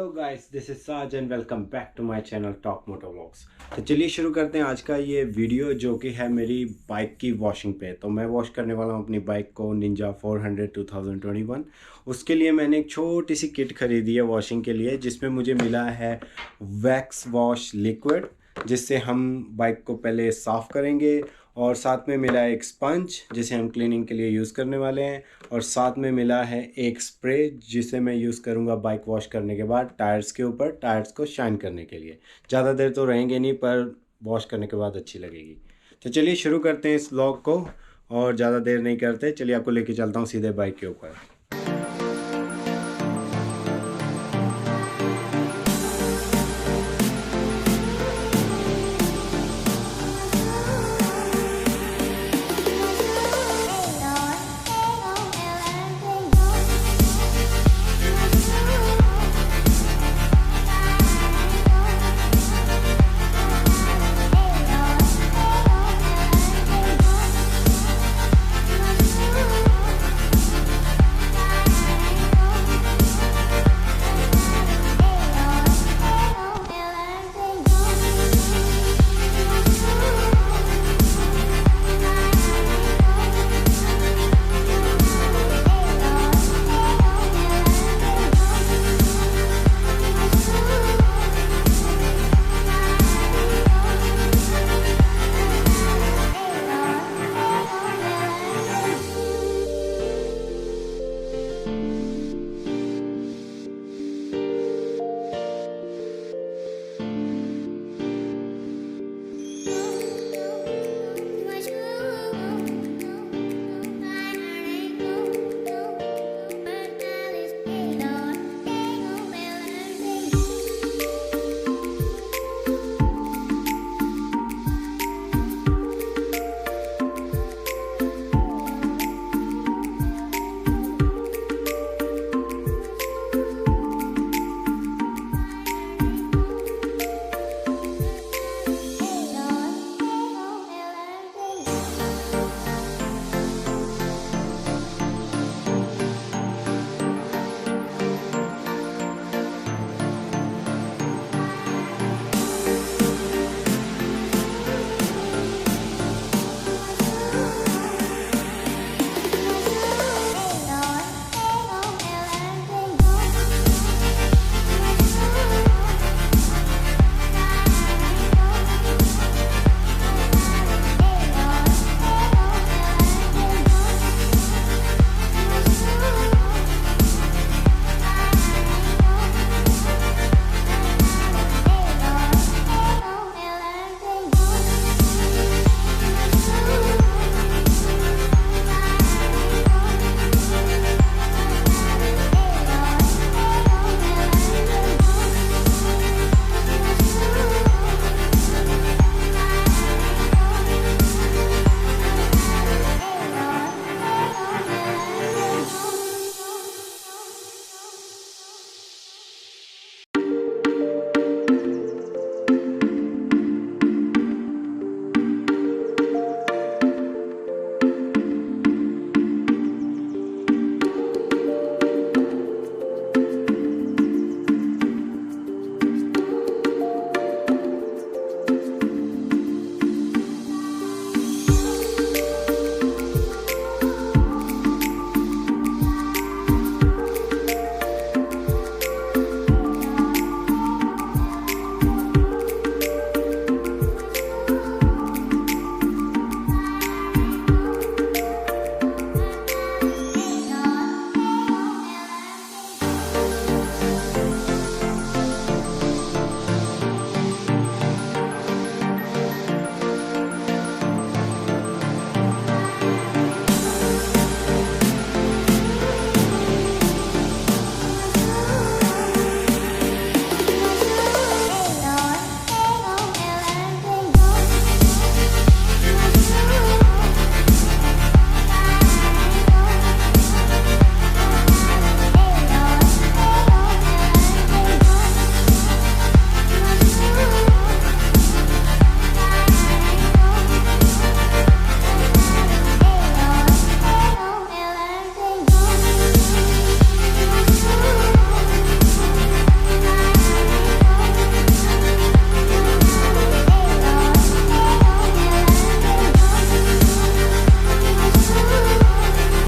Hello guys, this is Saj and welcome back to my channel top motovlogs. तो चलिए शुरू करते हैं आज का ये वीडियो जो कि है मेरी बाइक की वॉशिंग पे। तो मैं वॉश करने वाला हूँ अपनी बाइक को निंजा 400 2021। उसके लिए मैंने एक छोटी सी किट खरीदी है वॉशिंग के लिए, जिसमें मुझे मिला है वैक्स वॉश लिक्विड, जिससे हम बाइक को पहले साफ़ करेंगे, और साथ में मिला है एक स्पंज जिसे हम क्लीनिंग के लिए यूज़ करने वाले हैं, और साथ में मिला है एक स्प्रे जिसे मैं यूज़ करूँगा बाइक वॉश करने के बाद टायर्स के ऊपर, टायर्स को शाइन करने के लिए। ज़्यादा देर तो रहेंगे नहीं, पर वॉश करने के बाद अच्छी लगेगी। तो चलिए शुरू करते हैं इस व्लॉग को, और ज़्यादा देर नहीं करते, चलिए आपको लेके चलता हूँ सीधे बाइक के ऊपर।